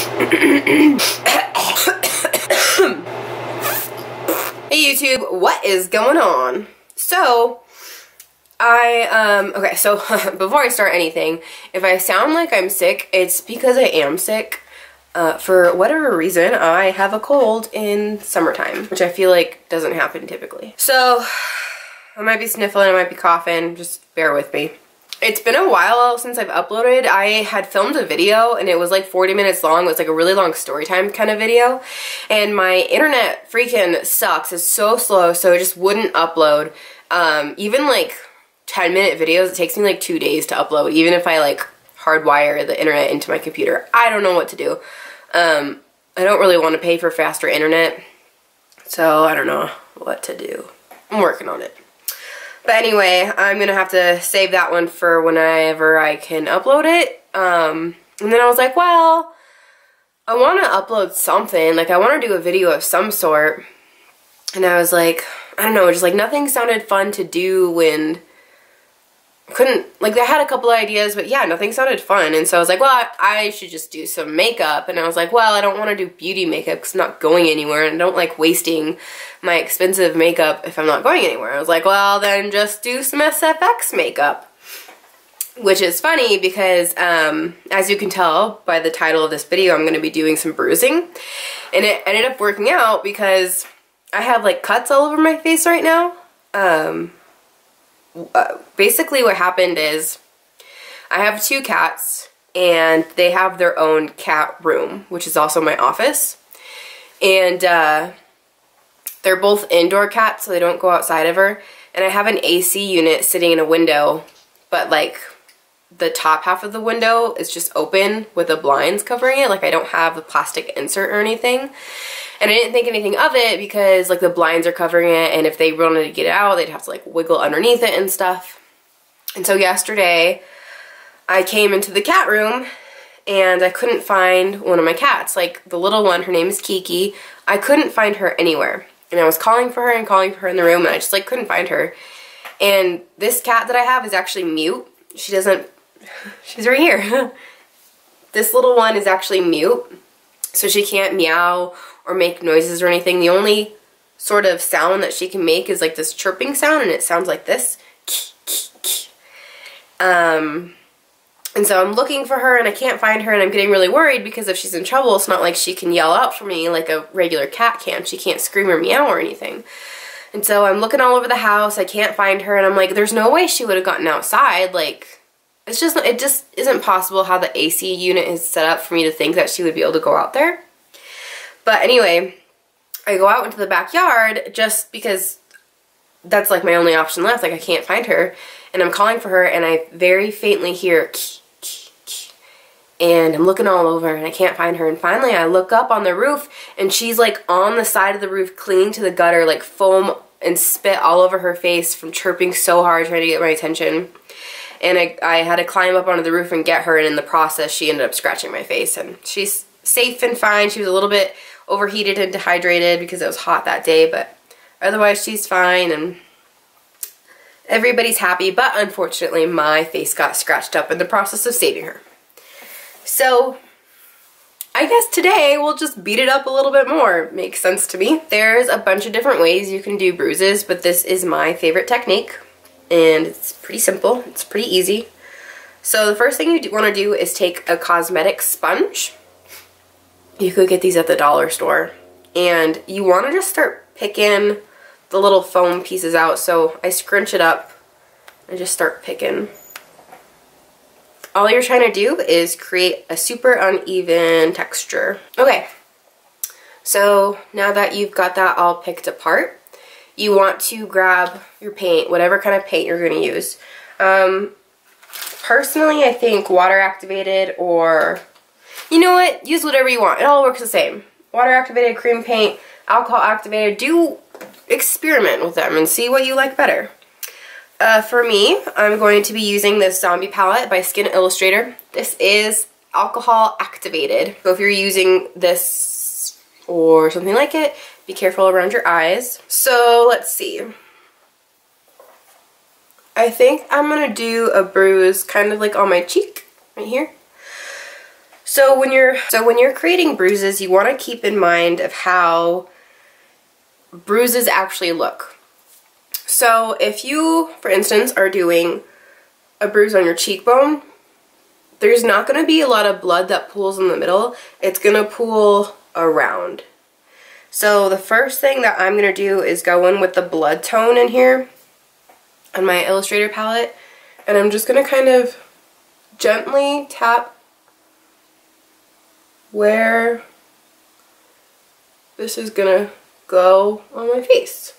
Hey YouTube, what is going on? So, okay, so before I start anything, if I sound like I'm sick, it's because I am sick. For whatever reason, I have a cold in summertime, which I feel like doesn't happen typically. So, I might be sniffling, I might be coughing, just bear with me. It's been a while since I've uploaded. I had filmed a video and it was like 40 minutes long. It was like a really long story time kind of video. And my internet freaking sucks. It's so slow, so it just wouldn't upload. Even like 10-minute videos, it takes me like 2 days to upload, even if I like hardwire the internet into my computer. I don't know what to do. I don't really want to pay for faster internet, so I don't know what to do. I'm working on it. But anyway, I'm gonna have to save that one for whenever I can upload it. And then I was like, well, I want to upload something. Like, I want to do a video of some sort. And I was like, I don't know, just like nothing sounded fun to do when I had a couple of ideas, but yeah, nothing sounded fun. And so I was like, well, I should just do some makeup. And I was like, well, I don't want to do beauty makeup because I'm not going anywhere, and I don't like wasting my expensive makeup if I'm not going anywhere. I was like, well, then just do some SFX makeup. Which is funny because, as you can tell by the title of this video, I'm going to be doing some bruising. And it ended up working out because I have like cuts all over my face right now. Basically what happened is I have 2 cats and they have their own cat room, which is also my office. And they're both indoor cats, so they don't go outside ever. And I have an AC unit sitting in a window, but like the top half of the window is just open with the blinds covering it. Like, I don't have the plastic insert or anything. And I didn't think anything of it because like the blinds are covering it, and if they wanted to get it out, they'd have to like wiggle underneath it and stuff. And so yesterday I came into the cat room and I couldn't find one of my cats. Like the little one, her name is Kiki. I couldn't find her anywhere. And I was calling for her and calling for her in the room, and I just like couldn't find her. And this cat that I have is actually mute. She's right here. This little one is actually mute, so she can't meow or make noises or anything. The only sort of sound that she can make is like this chirping sound, and it sounds like this. And so I'm looking for her and I can't find her, and I'm getting really worried because if she's in trouble, it's not like she can yell out for me like a regular cat can. She can't scream or meow or anything. And so I'm looking all over the house, I can't find her, and I'm like, there's no way she would have gotten outside. Like, it just isn't possible how the AC unit is set up for me to think that she would be able to go out there. But anyway, I go out into the backyard just because that's like my only option left. Like, I can't find her, and I'm calling for her, and I very faintly hear and I'm looking all over and I can't find her. And finally I look up on the roof and she's like on the side of the roof clinging to the gutter, like foam and spit all over her face from chirping so hard trying to get my attention. And I had to climb up onto the roof and get her, and in the process she ended up scratching my face. And she's safe and fine. She was a little bit overheated and dehydrated because it was hot that day, but otherwise she's fine and everybody's happy. But unfortunately my face got scratched up in the process of saving her. So I guess today we'll just beat it up a little bit more. Makes sense to me. There's a bunch of different ways you can do bruises, but this is my favorite technique, and it's pretty simple. It's pretty easy. So the first thing you want to do is take a cosmetic sponge. You could get these at the dollar store, and you want to just start picking the little foam pieces out. So I scrunch it up and just start picking. All you're trying to do is create a super uneven texture. Okay, so now that you've got that all picked apart, you want to grab your paint, whatever kind of paint you're going to use. Personally, I think water activated, or you know what, use whatever you want. It all works the same. Water activated, cream paint, alcohol activated. Do experiment with them and see what you like better. For me, I'm going to be using this Zombie Palette by Skin Illustrator. This is alcohol activated. So if you're using this or something like it, be careful around your eyes. So let's see. I think I'm going to do a bruise kind of like on my cheek, right here. So when you're creating bruises, you want to keep in mind of how bruises actually look. So if you, for instance, are doing a bruise on your cheekbone, there's not going to be a lot of blood that pools in the middle. It's going to pool around. So the first thing that I'm going to do is go in with the blood tone in here on my Illustrator palette, and I'm just going to kind of gently tap where this is gonna go on my face.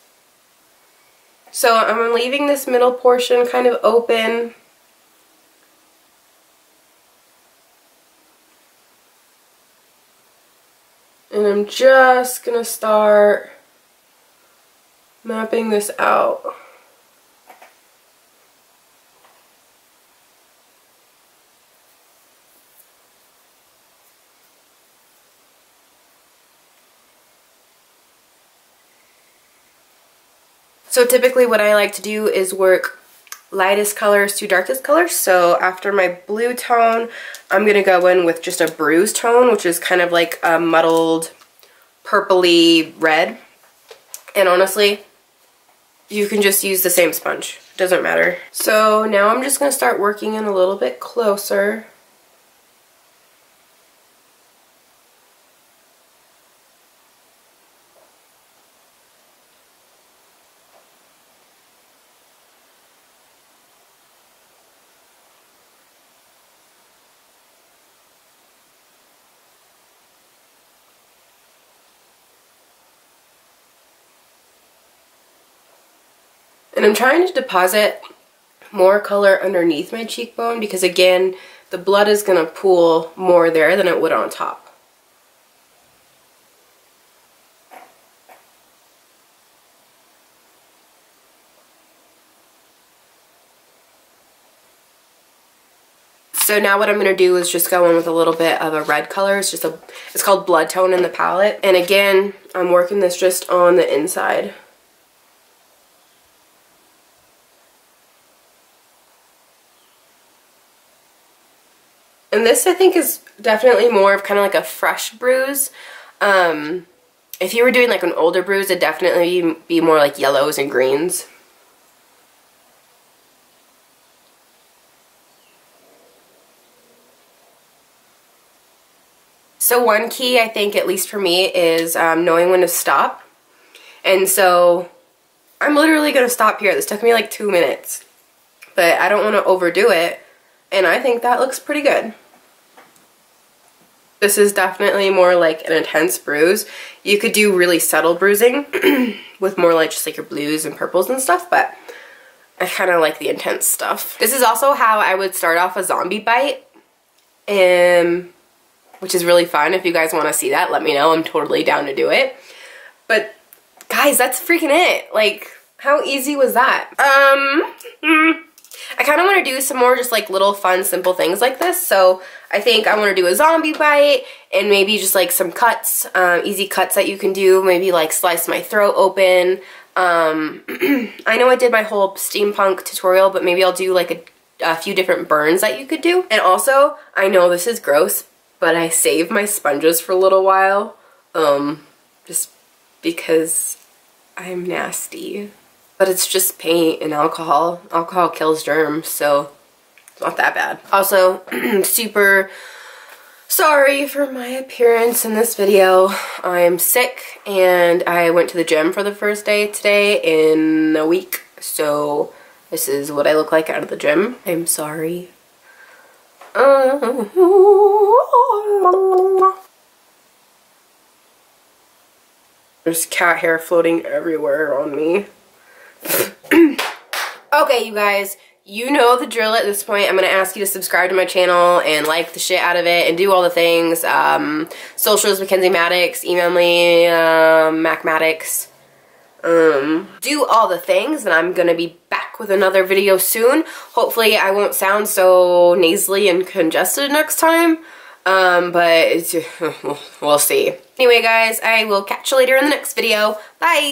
So I'm leaving this middle portion kind of open. And I'm just gonna start mapping this out. So typically what I like to do is work lightest colors to darkest colors. So after my blue tone, I'm gonna go in with just a bruise tone, which is kind of like a muddled purpley red. And honestly, you can just use the same sponge, doesn't matter. So now I'm just gonna start working in a little bit closer. And I'm trying to deposit more color underneath my cheekbone because, again, the blood is going to pool more there than it would on top. So now what I'm going to do is just go in with a little bit of a red color. It's called blood tone in the palette. And again, I'm working this just on the inside. And this, I think, is definitely more of kind of like a fresh bruise. If you were doing like an older bruise, it'd definitely be more like yellows and greens. So one key, I think, at least for me, is knowing when to stop. And so I'm literally going to stop here. This took me like 2 minutes. But I don't want to overdo it. And I think that looks pretty good. This is definitely more like an intense bruise. You could do really subtle bruising with more like just like your blues and purples and stuff, but I kind of like the intense stuff. This is also how I would start off a zombie bite, which is really fun. If you guys want to see that, let me know. I'm totally down to do it. But guys, that's freaking it. Like, how easy was that? I kind of want to do some more just like little fun, simple things like this. So I think I want to do a zombie bite and maybe just like some cuts, easy cuts that you can do. Maybe like slice my throat open. I know I did my whole steampunk tutorial, but maybe I'll do like a few different burns that you could do. And also, I know this is gross, but I save my sponges for a little while, just because I'm nasty. But it's just paint and alcohol. Alcohol kills germs, so it's not that bad. Also, super sorry for my appearance in this video. I'm sick and I went to the gym for the first day today in a week. So this is what I look like out of the gym. I'm sorry. There's cat hair floating everywhere on me. Okay, you guys, you know the drill at this point. I'm going to ask you to subscribe to my channel and like the shit out of it and do all the things. Socials, Mackenzie Maddox, email me, Mac Maddox. Do all the things, and I'm going to be back with another video soon. Hopefully I won't sound so nasally and congested next time, but we'll see. Anyway, guys, I will catch you later in the next video. Bye!